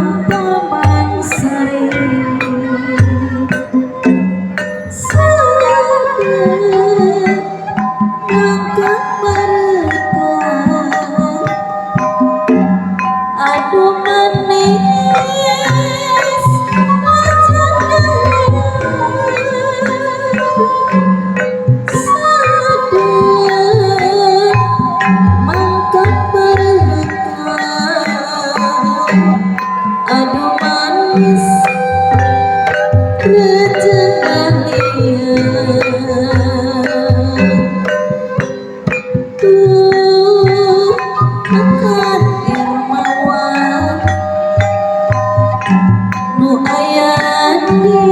Taman Sari langkah berkah aduh manis sadar mangkat berkah aduh manis tuh akan irmawan nu aya di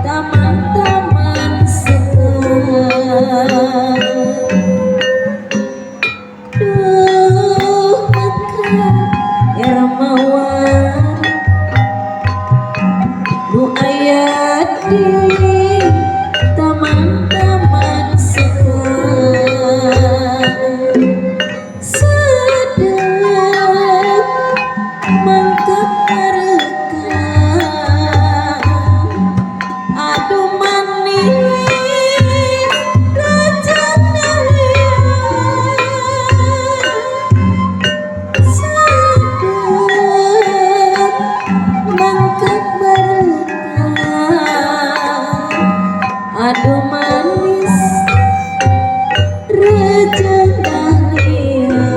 taman-taman sekar duh akan irmawan nu aya di taman-taman sekar sedap mangkat berkah aduh manis rajanelia sedap mangkat berkah aduh manis raja dahlia